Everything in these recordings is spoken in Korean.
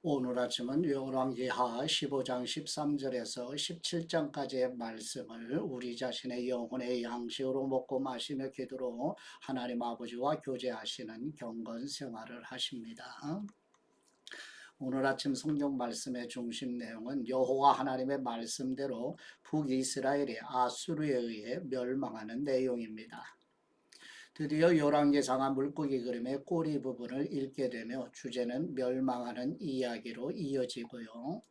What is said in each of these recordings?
오늘 아침은 열왕기하 15장 13절에서 17장까지의 말씀을 우리 자신의 영혼의 양식으로 먹고 마시며 기도로 하나님 아버지와 교제하시는 경건 생활을 하십니다. 오늘 아침 성경 말씀의 중심 내용은 여호와 하나님의 말씀대로 북이스라엘이 아수르에 의해 멸망하는 내용입니다. 드디어 열왕기상하 물고기 그림의 꼬리 부분을 읽게 되며 주제는 멸망하는 이야기로 이어지고요.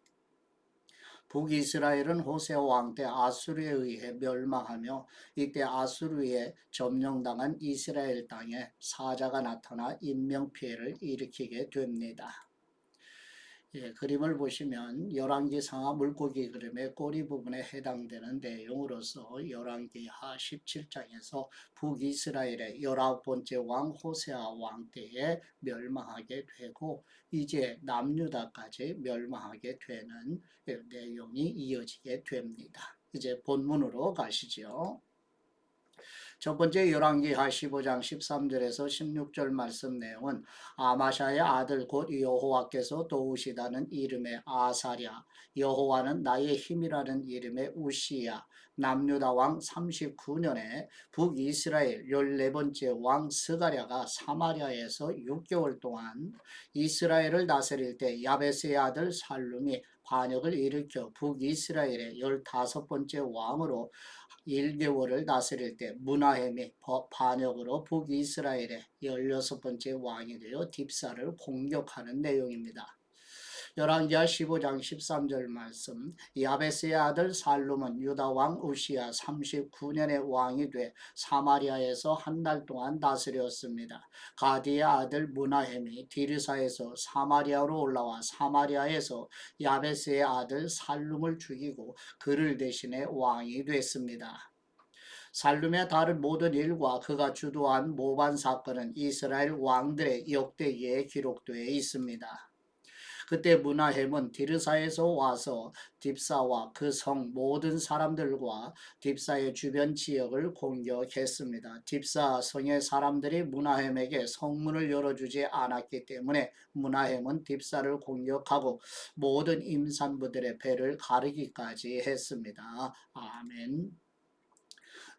북이스라엘은 호세 왕 때 아수르에 의해 멸망하며 이때 아수르에 점령당한 이스라엘 땅에 사자가 나타나 인명피해를 일으키게 됩니다. 그림을 보시면 열왕기상하 물고기 그림의 꼬리 부분에 해당되는 내용으로서 열왕기하 17장에서 북이스라엘의 19번째 왕 호세아 왕 때에 멸망하게 되고 이제 남유다까지 멸망하게 되는 내용이 이어지게 됩니다. 이제 본문으로 가시죠. 첫 번째 열왕기하 15장 13절에서 16절 말씀 내용은 아마샤의 아들 곧 여호와께서 도우시다는 이름의 아사랴, 여호와는 나의 힘이라는 이름의 우시야, 남유다 왕 39년에 북이스라엘 14번째 왕 스가랴가 사마리아에서 6개월 동안 이스라엘을 다스릴 때 야베스의 아들 살룸이 반역을 일으켜 북이스라엘의 15번째 왕으로 1개월을 다스릴 때 므나헴이 반역으로 북이스라엘의 16번째 왕이 되어 딥사를 공격하는 내용입니다. 열왕기하 15장 13절 말씀 야베스의 아들 살룸은 유다 왕 우시야 39년의 왕이 돼 사마리아에서 한 달 동안 다스렸습니다. 가디의 아들 므나헴이 디르사에서 사마리아로 올라와 사마리아에서 야베스의 아들 살룸을 죽이고 그를 대신해 왕이 됐습니다. 살룸의 다른 모든 일과 그가 주도한 모반 사건은 이스라엘 왕들의 역대기에 기록되어 있습니다. 그때 므나헴은 디르사에서 와서 딥사와 그 성 모든 사람들과 딥사의 주변 지역을 공격했습니다. 딥사 성의 사람들이 므나헴에게 성문을 열어주지 않았기 때문에 므나헴은 딥사를 공격하고 모든 임산부들의 배를 가르기까지 했습니다. 아멘.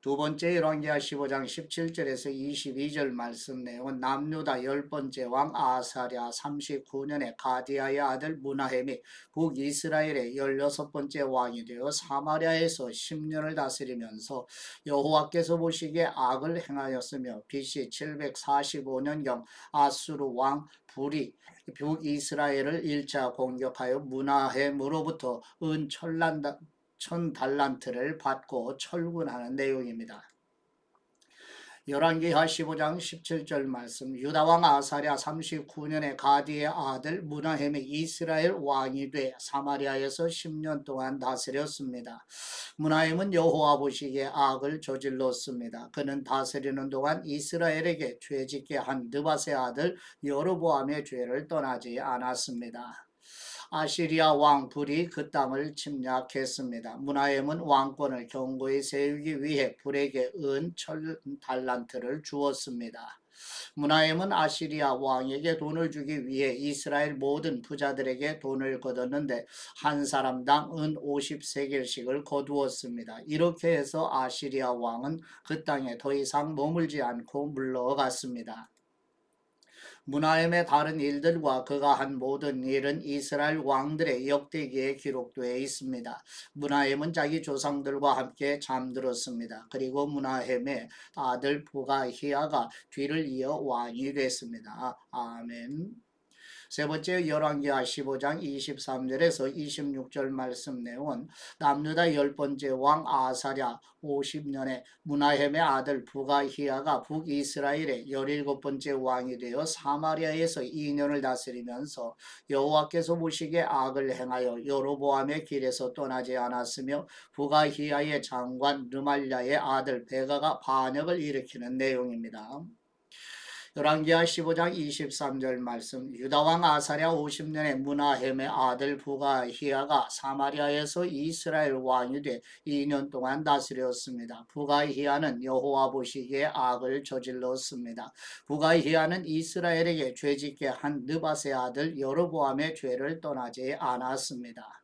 두 번째 열왕기하 15장 17절에서 22절 말씀 내용은 남유다 10번째 왕 아사랴 39년에 가디아의 아들 므나헴이 북이스라엘의 16번째 왕이 되어 사마리아에서 10년을 다스리면서 여호와께서 보시기에 악을 행하였으며 BC 745년경 아수르 왕 불이 북이스라엘을 1차 공격하여 므나헴으로부터 은 천 달란트를 받고 철군하는 내용입니다. 열왕기하 15장 17절 말씀 유다왕 아사랴 39년에 가디의 아들 므나헴이 이스라엘 왕이 돼 사마리아에서 10년 동안 다스렸습니다. 므나헴은 여호와 보시기에 악을 저질렀습니다. 그는 다스리는 동안 이스라엘에게 죄짓게 한 느밧의 아들 여로보암의 죄를 떠나지 않았습니다. 아시리아 왕 불이 그 땅을 침략했습니다. 므나헴은 왕권을 견고히 세우기 위해 불에게 은 천 달란트를 주었습니다. 므나헴은 아시리아 왕에게 돈을 주기 위해 이스라엘 모든 부자들에게 돈을 거뒀는데 한 사람당 은 50세겔씩을 거두었습니다. 이렇게 해서 아시리아 왕은 그 땅에 더 이상 머물지 않고 물러갔습니다. 므나헴의 다른 일들과 그가 한 모든 일은 이스라엘 왕들의 역대기에 기록되어 있습니다. 므나헴은 자기 조상들과 함께 잠들었습니다. 그리고 므나헴의 아들 부가히야가 뒤를 이어 왕이 됐습니다. 아멘. 세 번째 열왕기하 15장 23절에서 26절 말씀 내용은 남유다 10번째 왕 아사랴 50년에 므나헴의 아들 부가히야가 북이스라엘의 17번째 왕이 되어 사마리아에서 2년을 다스리면서 여호와께서 보시기에 악을 행하여 여로보암의 길에서 떠나지 않았으며 부가히야의 장관 르말랴의 아들 베가가 반역을 일으키는 내용입니다. 열왕기하 15장 23절 말씀. 유다왕 아사랴 50년에 므나헴의 아들 부가히야가 사마리아에서 이스라엘 왕이 돼 2년 동안 다스렸습니다. 부가히야는 여호와 보시기에 악을 저질렀습니다. 부가히야는 이스라엘에게 죄짓게 한 느밧의 아들 여로보암의 죄를 떠나지 않았습니다.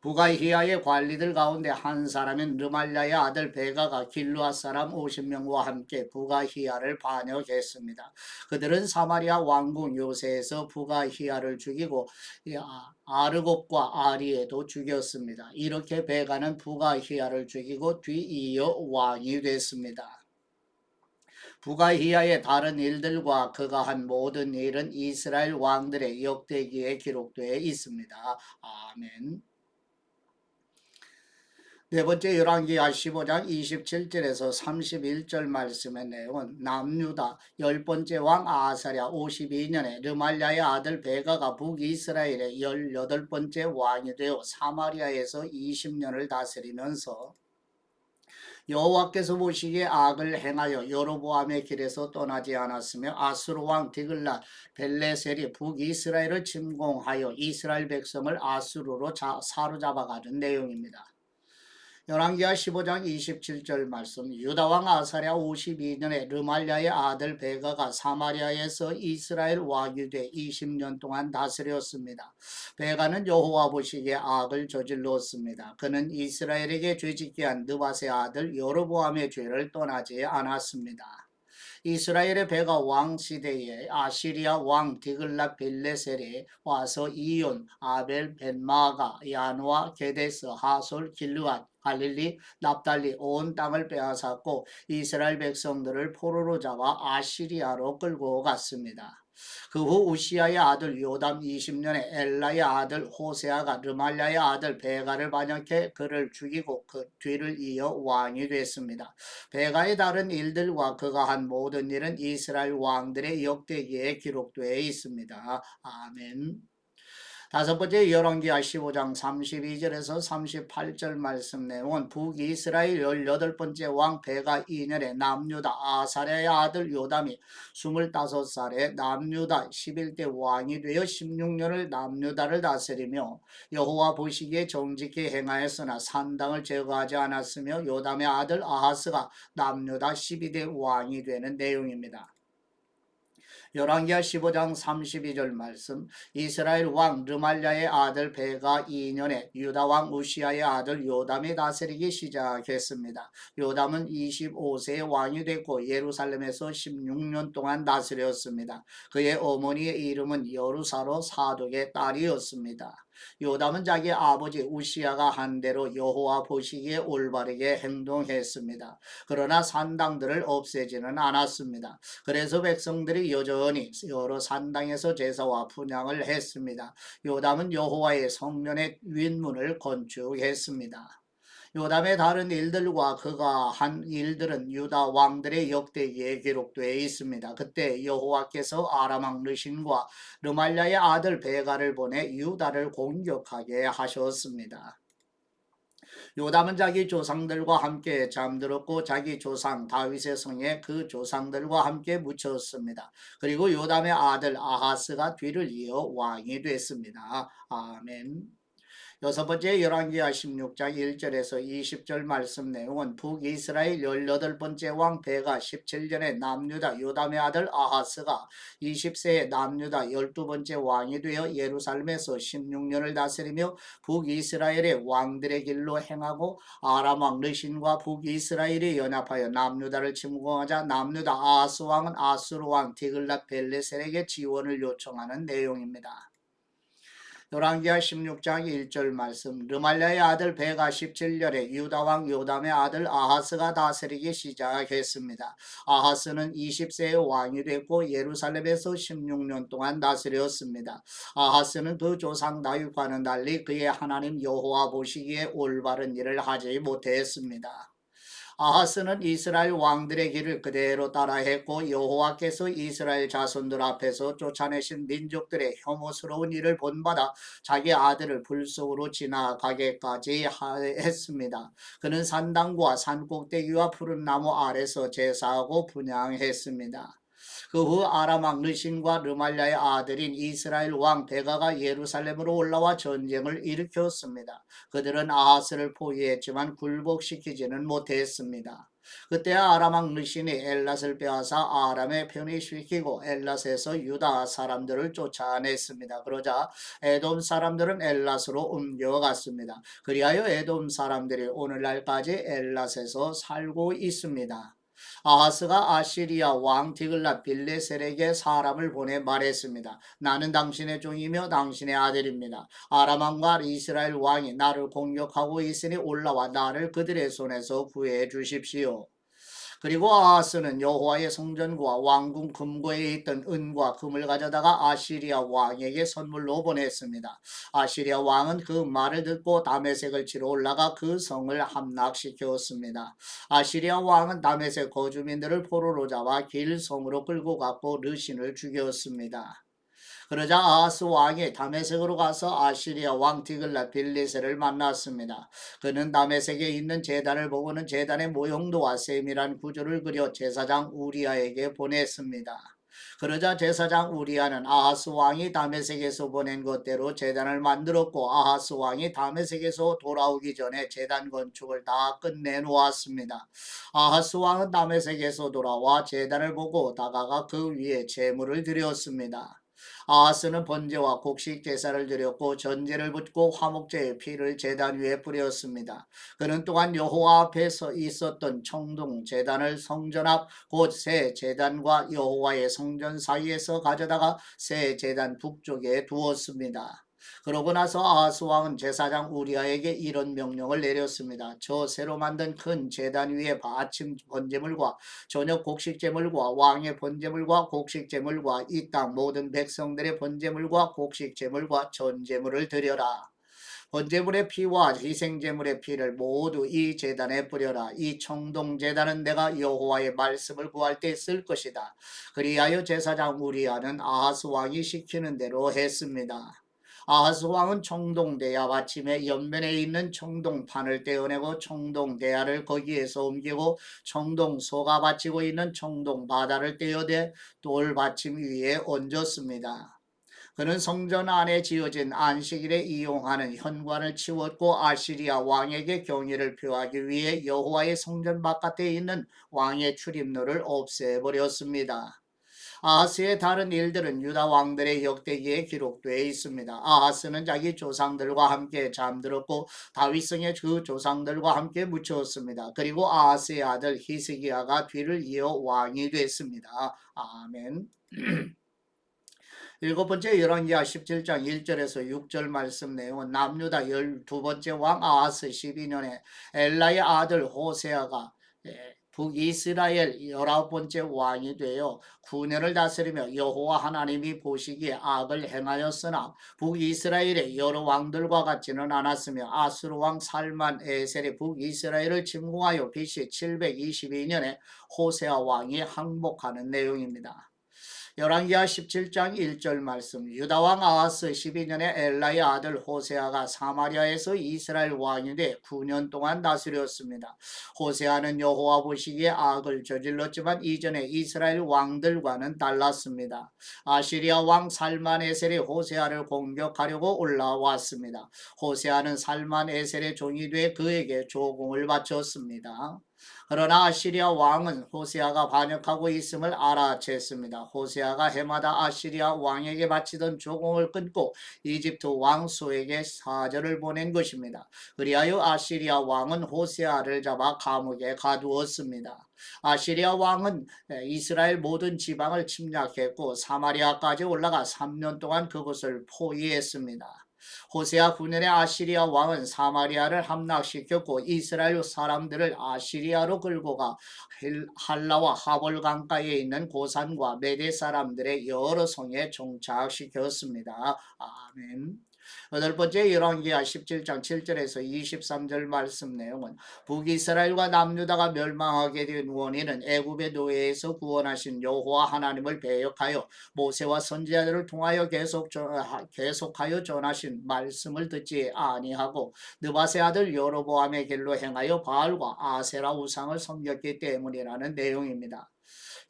부가히야의 관리들 가운데 한 사람인 르말랴의 아들 베가가 길르앗 사람 50명과 함께 부가히야를 반역했습니다. 그들은 사마리아 왕궁 요새에서 부가히야를 죽이고 아르곱과 아리에도 죽였습니다. 이렇게 베가는 부가히야를 죽이고 뒤이어 왕이 됐습니다. 부가히야의 다른 일들과 그가 한 모든 일은 이스라엘 왕들의 역대기에 기록되어 있습니다. 아멘. 네 번째 열왕기하 15장 27절에서 31절 말씀의 내용은 남유다 열 번째 왕 아사랴 52년에 르말랴의 아들 베가가 북이스라엘의 18번째 왕이 되어 사마리아에서 20년을 다스리면서 여호와께서 보시기에 악을 행하여 여로보암의 길에서 떠나지 않았으며 아수르 왕 디글랏 벨레셀이 북이스라엘을 침공하여 이스라엘 백성을 아수르로 사로잡아가는 내용입니다. 열왕기하 15장 27절 말씀. 유다왕 아사랴 52년에 르말랴의 아들 베가가 사마리아에서 이스라엘 왕이 돼 20년 동안 다스렸습니다. 베가는 여호와 보시기에 악을 저질렀습니다. 그는 이스라엘에게 죄짓게 한 느밧의 아들 여로보암의 죄를 떠나지 않았습니다. 이스라엘의 베가 왕 시대에 아시리아 왕 디글랏 빌레셀이 와서 이온, 아벨, 벤마가, 야노아, 게데스, 하솔, 길르앗, 갈릴리, 납달리 온 땅을 빼앗았고 이스라엘 백성들을 포로로 잡아 아시리아로 끌고 갔습니다. 그 후 우시아의 아들 요담 20년에 엘라의 아들 호세아가 르말랴의 아들 베가를 반역해 그를 죽이고 그 뒤를 이어 왕이 됐습니다. 베가의 다른 일들과 그가 한 모든 일은 이스라엘 왕들의 역대기에 기록되어 있습니다. 아멘. 다섯 번째 열왕기하 15장 32절에서 38절 말씀 내용은 북이스라엘 18번째 왕 베가 2년에 남유다 아사랴의 아들 요담이 25살에 남유다 11대 왕이 되어 16년을 남유다를 다스리며 여호와 보시기에 정직히 행하였으나 산당을 제거하지 않았으며 요담의 아들 아하스가 남유다 12대 왕이 되는 내용입니다. 열왕기하 15장 32절 말씀. 이스라엘 왕 르말랴의 아들 베가 2년에 유다 왕 우시아의 아들 요담이 다스리기 시작했습니다. 요담은 25세의 왕이 됐고 예루살렘에서 16년 동안 다스렸습니다. 그의 어머니의 이름은 여루사로 사독의 딸이었습니다. 요담은 자기 아버지 우시아가 한 대로 여호와 보시기에 올바르게 행동했습니다. 그러나 산당들을 없애지는 않았습니다. 그래서 백성들이 여전히 여러 산당에서 제사와 분향을 했습니다. 요담은 여호와의 성전의 윗문을 건축했습니다. 요담의 다른 일들과 그가 한 일들은 유다 왕들의 역대기에 기록되어 있습니다. 그때 여호와께서 아람 왕 르신과 르말랴의 아들 베가를 보내 유다를 공격하게 하셨습니다. 요담은 자기 조상들과 함께 잠들었고 자기 조상 다윗의 성에 그 조상들과 함께 묻혔습니다. 그리고 요담의 아들 아하스가 뒤를 이어 왕이 됐습니다. 아멘. 여섯 번째 열왕기하 16장 1절에서 20절 말씀 내용은 북이스라엘 18번째 왕 베가 17년에 남유다 요담의 아들 아하스가 20세에 남유다 12번째 왕이 되어 예루살렘에서 16년을 다스리며 북이스라엘의 왕들의 길로 행하고 아람 왕 르신과 북이스라엘이 연합하여 남유다를 침공하자 남유다 아하스 왕은 아수르 왕 디글랏 벨레셀에게 지원을 요청하는 내용입니다. 열왕기하 16장 1절 말씀. 르말랴의 아들 베가 17년에 유다왕 요담의 아들 아하스가 다스리기 시작했습니다. 아하스는 20세의 왕이 됐고 예루살렘에서 16년 동안 다스렸습니다. 아하스는 그 조상 다윗과는 달리 그의 하나님 여호와 보시기에 올바른 일을 하지 못했습니다. 아하스는 이스라엘 왕들의 길을 그대로 따라했고 여호와께서 이스라엘 자손들 앞에서 쫓아내신 민족들의 혐오스러운 일을 본받아 자기 아들을 불 속으로 지나가게까지 했습니다. 그는 산당과 산꼭대기와 푸른 나무 아래서 제사하고 분향했습니다. 그 후 아람 왕 르신과 르말랴의 아들인 이스라엘 왕 베가가 예루살렘으로 올라와 전쟁을 일으켰습니다. 그들은 아하스를 포위했지만 굴복시키지는 못했습니다. 그때 아람 왕 르신이 엘랏을 빼앗아 아람에 편입시키고 엘랏에서 유다 사람들을 쫓아냈습니다. 그러자 에돔 사람들은 엘랏으로 옮겨갔습니다. 그리하여 에돔 사람들이 오늘날까지 엘랏에서 살고 있습니다. 아하스가 아시리아 왕 디글랏 빌레셀에게 사람을 보내 말했습니다. 나는 당신의 종이며 당신의 아들입니다. 아람 왕과 이스라엘 왕이 나를 공격하고 있으니 올라와 나를 그들의 손에서 구해 주십시오. 그리고 아하스는 여호와의 성전과 왕궁 금고에 있던 은과 금을 가져다가 아시리아 왕에게 선물로 보냈습니다. 아시리아 왕은 그 말을 듣고 다메섹을 치러 올라가 그 성을 함락시켰습니다. 아시리아 왕은 다메섹 거주민들을 포로로 잡아 길 성으로 끌고 갔고 르신을 죽였습니다. 그러자 아하스 왕이 다메섹으로 가서 아시리아 왕 디글랏 빌레셀을 만났습니다. 그는 다메섹에 있는 제단을 보고는 제단의 모형도와 세밀한 구조를 그려 제사장 우리아에게 보냈습니다. 그러자 제사장 우리아는 아하스 왕이 다메섹에서 보낸 것대로 제단을 만들었고 아하스 왕이 다메섹에서 돌아오기 전에 제단 건축을 다 끝내 놓았습니다. 아하스 왕은 다메섹에서 돌아와 제단을 보고 다가가 그 위에 제물을 드렸습니다. 아하스는 번제와 곡식 제사를 드렸고 전제를 붓고 화목제의 피를 제단 위에 뿌렸습니다. 그는 또한 여호와 앞에서 있었던 청동 제단을 성전 앞 곧 새 제단과 여호와의 성전 사이에서 가져다가 새 제단 북쪽에 두었습니다. 그러고 나서 아하스 왕은 제사장 우리아에게 이런 명령을 내렸습니다. 저 새로 만든 큰 제단 위에 아침 번제물과 저녁 곡식제물과 왕의 번제물과 곡식제물과 이 땅 모든 백성들의 번제물과 곡식제물과 전제물을 드려라. 번제물의 피와 희생제물의 피를 모두 이 제단에 뿌려라. 이 청동제단은 내가 여호와의 말씀을 구할 때 쓸 것이다. 그리하여 제사장 우리아는 아하스 왕이 시키는 대로 했습니다. 아하스 왕은 청동대야 받침의 옆면에 있는 청동판을 떼어내고 청동대야를 거기에서 옮기고 청동소가 받치고 있는 청동바다를 떼어대 돌받침 위에 얹었습니다. 그는 성전 안에 지어진 안식일에 이용하는 현관을 치웠고 아시리아 왕에게 경의를 표하기 위해 여호와의 성전 바깥에 있는 왕의 출입로를 없애버렸습니다. 아하스의 다른 일들은 유다 왕들의 역대기에 기록되어 있습니다. 아하스는 자기 조상들과 함께 잠들었고 다윗성의 그 조상들과 함께 묻혔습니다. 그리고 아하스의 아들 히스기야가 뒤를 이어 왕이 됐습니다. 아멘. 일곱 번째 열왕기하 17장 1절에서 6절 말씀 내용은 남유다 12번째 왕 아하스 12년에 엘라의 아들 호세아가 북이스라엘 19번째 왕이 되어 9년을 다스리며 여호와 하나님이 보시기에 악을 행하였으나 북이스라엘의 여러 왕들과 같지는 않았으며 아수르 왕 살만 에셀이 북이스라엘을 침공하여 BC 722년에 호세아 왕이 항복하는 내용입니다. 열왕기하 17장 1절 말씀 유다왕 아하스 12년에 엘라의 아들 호세아가 사마리아에서 이스라엘 왕이 돼 9년 동안 다스렸습니다. 호세아는 여호와 보시기에 악을 저질렀지만 이전에 이스라엘 왕들과는 달랐습니다. 아시리아 왕 살만에셀이 호세아를 공격하려고 올라왔습니다. 호세아는 살만에셀의 종이 돼 그에게 조공을 바쳤습니다. 그러나 아시리아 왕은 호세아가 반역하고 있음을 알아챘습니다. 호세아가 해마다 아시리아 왕에게 바치던 조공을 끊고 이집트 왕소에게 사절을 보낸 것입니다. 그리하여 아시리아 왕은 호세아를 잡아 감옥에 가두었습니다. 아시리아 왕은 이스라엘 모든 지방을 침략했고 사마리아까지 올라가 3년 동안 그곳을 포위했습니다. 호세아 9년에 아시리아 왕은 사마리아를 함락시켰고 이스라엘 사람들을 아시리아로 끌고 가 할라와 하볼 강가에 있는 고산과 메대 사람들의 여러 성에 정착시켰습니다. 아멘. 여덟 번째 열왕기하 17장 7절에서 23절 말씀 내용은 북이스라엘과 남유다가 멸망하게 된 원인은 애굽의 노예에서 구원하신 여호와 하나님을 배역하여 모세와 선지자들을 통하여 계속하여 전하신 말씀을 듣지 아니하고 느바세 아들 여로보암의 길로 행하여 바알과 아세라 우상을 섬겼기 때문이라는 내용입니다.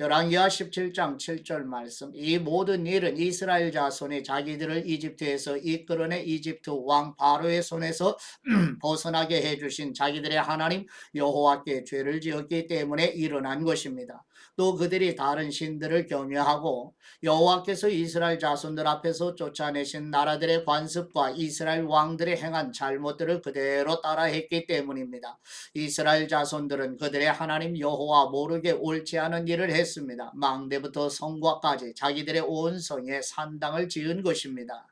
열왕기하 17장 7절 말씀. 이 모든 일은 이스라엘 자손이 자기들을 이집트에서 이끌어내 이집트 왕 바로의 손에서 벗어나게 해주신 자기들의 하나님 여호와께 죄를 지었기 때문에 일어난 것입니다. 또 그들이 다른 신들을 경외하고 여호와께서 이스라엘 자손들 앞에서 쫓아내신 나라들의 관습과 이스라엘 왕들의 행한 잘못들을 그대로 따라했기 때문입니다. 이스라엘 자손들은 그들의 하나님 여호와 모르게 옳지 않은 일을 했습니다. 망대부터 성곽까지 자기들의 온 성에 산당을 지은 것입니다.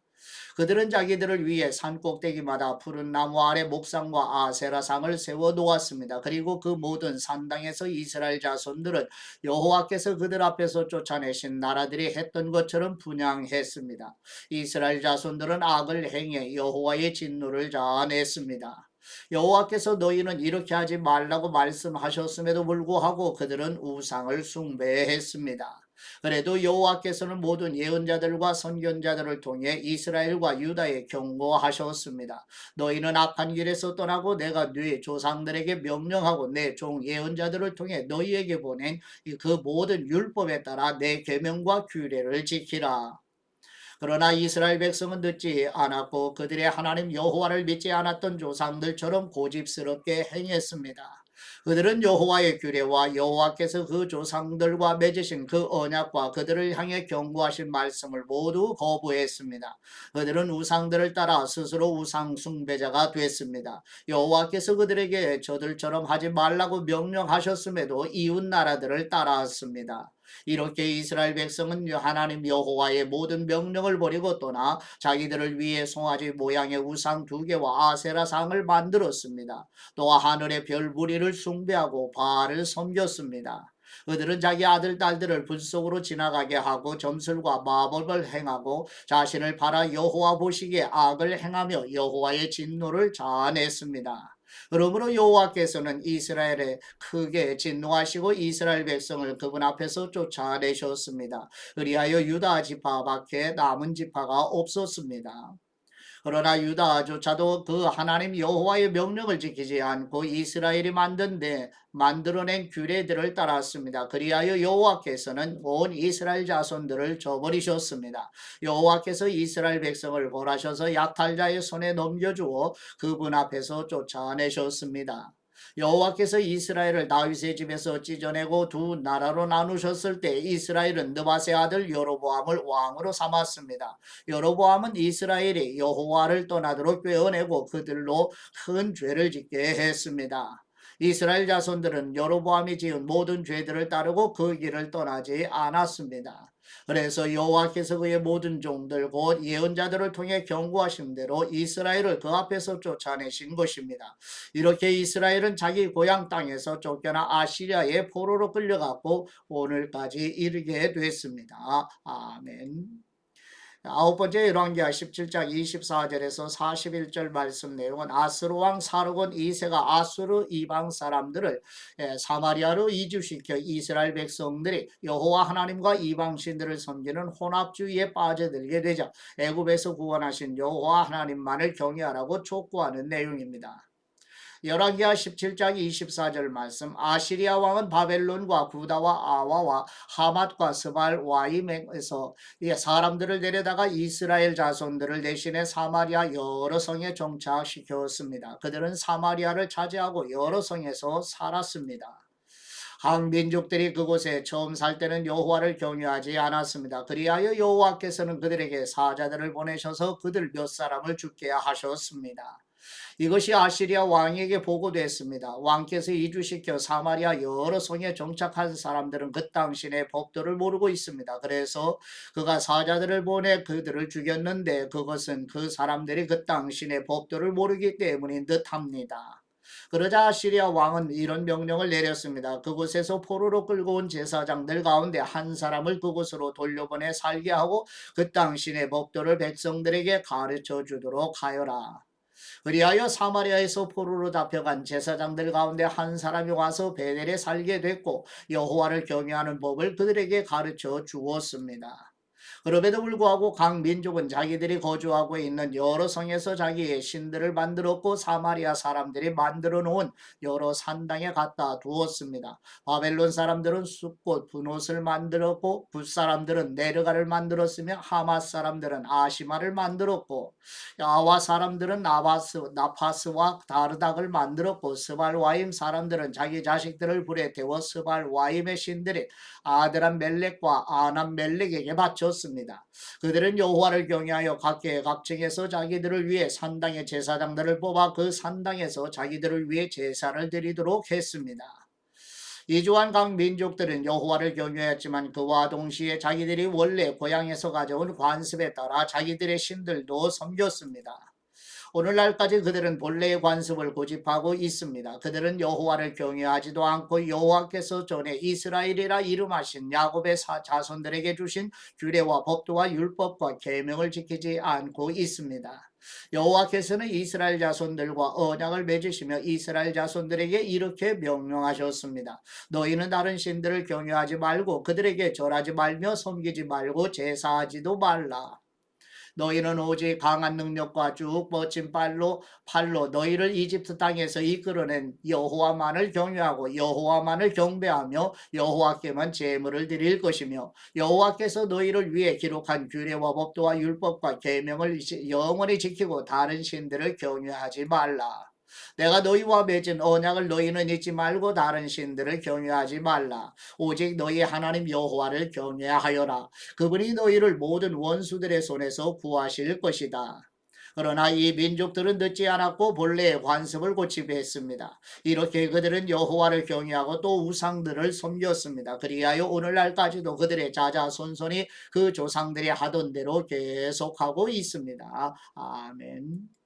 그들은 자기들을 위해 산 꼭대기마다 푸른 나무 아래 목상과 아세라상을 세워 놓았습니다. 그리고 그 모든 산당에서 이스라엘 자손들은 여호와께서 그들 앞에서 쫓아내신 나라들이 했던 것처럼 분향했습니다. 이스라엘 자손들은 악을 행해 여호와의 진노를 자아냈습니다. 여호와께서 너희는 이렇게 하지 말라고 말씀하셨음에도 불구하고 그들은 우상을 숭배했습니다. 그래도 여호와께서는 모든 예언자들과 선견자들을 통해 이스라엘과 유다에 경고하셨습니다. 너희는 악한 길에서 떠나고 내가 네 조상들에게 명령하고 내 종 예언자들을 통해 너희에게 보낸 그 모든 율법에 따라 내 계명과 규례를 지키라. 그러나 이스라엘 백성은 듣지 않았고 그들의 하나님 여호와를 믿지 않았던 조상들처럼 고집스럽게 행했습니다. 그들은 여호와의 규례와 여호와께서 그 조상들과 맺으신 그 언약과 그들을 향해 경고하신 말씀을 모두 거부했습니다. 그들은 우상들을 따라 스스로 우상 숭배자가 됐습니다. 여호와께서 그들에게 저들처럼 하지 말라고 명령하셨음에도 이웃 나라들을 따라왔습니다. 이렇게 이스라엘 백성은 하나님 여호와의 모든 명령을 버리고 떠나 자기들을 위해 송아지 모양의 우상 2개와 아세라상을 만들었습니다. 또 하늘의 별 무리를 숭배하고 바알을 섬겼습니다. 그들은 자기 아들 딸들을 불 속으로 지나가게 하고 점술과 마법을 행하고 자신을 팔아 여호와 보시기에 악을 행하며 여호와의 진노를 자아냈습니다. 그러므로 여호와께서는 이스라엘에 크게 진노하시고 이스라엘 백성을 그분 앞에서 쫓아내셨습니다. 그리하여 유다 지파밖에 남은 지파가 없었습니다. 그러나 유다조차도 그 하나님 여호와의 명령을 지키지 않고 이스라엘이 만들어낸 규례들을 따랐습니다. 그리하여 여호와께서는 온 이스라엘 자손들을 저버리셨습니다. 여호와께서 이스라엘 백성을 벌하셔서 약탈자의 손에 넘겨주어 그분 앞에서 쫓아내셨습니다. 여호와께서 이스라엘을 다윗의 집에서 찢어내고 두 나라로 나누셨을 때 이스라엘은 느밧의 아들 여로보암을 왕으로 삼았습니다. 여로보암은 이스라엘이 여호와를 떠나도록 꾀어내고 그들로 큰 죄를 짓게 했습니다. 이스라엘 자손들은 여로보암이 지은 모든 죄들을 따르고 그 길을 떠나지 않았습니다. 그래서 여호와께서 그의 모든 종들 곧 예언자들을 통해 경고하신 대로 이스라엘을 그 앞에서 쫓아내신 것입니다. 이렇게 이스라엘은 자기 고향 땅에서 쫓겨나 아시리아의 포로로 끌려갔고 오늘까지 이르게 됐습니다. 아멘. 아홉 번째 열왕기하 17장 24절에서 41절 말씀 내용은 아스루 왕 사르곤 2세가 아수르 이방 사람들을 사마리아로 이주시켜 이스라엘 백성들이 여호와 하나님과 이방 신들을 섬기는 혼합주의에 빠져들게 되자 애굽에서 구원하신 여호와 하나님만을 경외하라고 촉구하는 내용입니다. 열왕기하 17장 24절 말씀. 아시리아 왕은 바벨론과 구다와 아와와 하맛과 스발 와임에서 사람들을 데려다가 이스라엘 자손들을 대신해 사마리아 여러 성에 정착시켰습니다. 그들은 사마리아를 차지하고 여러 성에서 살았습니다. 항민족들이 그곳에 처음 살 때는 여호와를 경외하지 않았습니다. 그리하여 여호와께서는 그들에게 사자들을 보내셔서 그들 몇 사람을 죽게 하셨습니다. 이것이 아시리아 왕에게 보고됐습니다. 왕께서 이주시켜 사마리아 여러 성에 정착한 사람들은 그 당신의 법도를 모르고 있습니다. 그래서 그가 사자들을 보내 그들을 죽였는데 그것은 그 사람들이 그 당신의 법도를 모르기 때문인 듯합니다. 그러자 아시리아 왕은 이런 명령을 내렸습니다. 그곳에서 포로로 끌고 온 제사장들 가운데 한 사람을 그곳으로 돌려보내 살게 하고 그 당신의 법도를 백성들에게 가르쳐 주도록 하여라. 그리하여 사마리아에서 포로로 잡혀간 제사장들 가운데 한 사람이 와서 베델에 살게 됐고 여호와를 경외하는 법을 그들에게 가르쳐 주었습니다. 그럼에도 불구하고 각 민족은 자기들이 거주하고 있는 여러 성에서 자기의 신들을 만들었고 사마리아 사람들이 만들어 놓은 여러 산당에 갖다 두었습니다. 바벨론 사람들은 숲꽃 분옷을 만들었고 붓 사람들은 네르가를 만들었으며 하맛 사람들은 아시마를 만들었고 야와 사람들은 나파스와 다르닥을 만들었고 스발와임 사람들은 자기 자식들을 불에 태워 스발와임의 신들인 아드람 멜렉과 아남 멜렉에게 바쳤습니다. 그들은 여호와를 경외하여 각계의 각층에서 자기들을 위해 산당의 제사장들을 뽑아 그 산당에서 자기들을 위해 제사를 드리도록 했습니다. 이주한 각 민족들은 여호와를 경외했지만 그와 동시에 자기들이 원래 고향에서 가져온 관습에 따라 자기들의 신들도 섬겼습니다. 오늘날까지 그들은 본래의 관습을 고집하고 있습니다. 그들은 여호와를 경외하지도 않고 여호와께서 전에 이스라엘이라 이름하신 야곱의 자손들에게 주신 규례와 법도와 율법과 계명을 지키지 않고 있습니다. 여호와께서는 이스라엘 자손들과 언약을 맺으시며 이스라엘 자손들에게 이렇게 명령하셨습니다. 너희는 다른 신들을 경외하지 말고 그들에게 절하지 말며 섬기지 말고 제사하지도 말라. 너희는 오직 강한 능력과 쭉 뻗친 팔로 너희를 이집트 땅에서 이끌어낸 여호와만을 경외하고 여호와만을 경배하며 여호와께만 제물을 드릴 것이며 여호와께서 너희를 위해 기록한 규례와 법도와 율법과 계명을 영원히 지키고 다른 신들을 경외하지 말라. 내가 너희와 맺은 언약을 너희는 잊지 말고 다른 신들을 경외하지 말라. 오직 너희 하나님 여호와를 경외하여라. 그분이 너희를 모든 원수들의 손에서 구하실 것이다. 그러나 이 민족들은 듣지 않았고 본래의 관습을 고집했습니다. 이렇게 그들은 여호와를 경외하고 또 우상들을 섬겼습니다. 그리하여 오늘날까지도 그들의 자자손손이 그 조상들이 하던 대로 계속하고 있습니다. 아멘.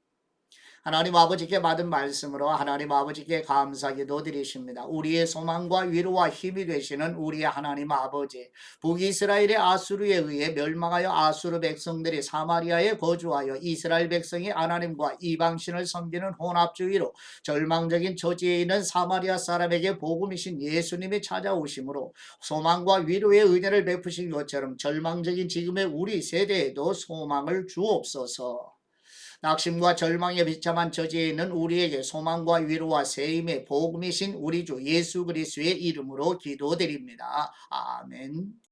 하나님 아버지께 받은 말씀으로 하나님 아버지께 감사기도 드리십니다. 우리의 소망과 위로와 힘이 되시는 우리의 하나님 아버지, 북이스라엘의 아수르에 의해 멸망하여 아수르 백성들이 사마리아에 거주하여 이스라엘 백성이 하나님과 이방신을 섬기는 혼합주의로 절망적인 처지에 있는 사마리아 사람에게 복음이신 예수님이 찾아오심으로 소망과 위로의 은혜를 베푸신 것처럼 절망적인 지금의 우리 세대에도 소망을 주옵소서. 낙심과 절망에 비참한 처지에 있는 우리에게 소망과 위로와 세임의 복음이신 우리 주 예수 그리스도의 이름으로 기도드립니다. 아멘.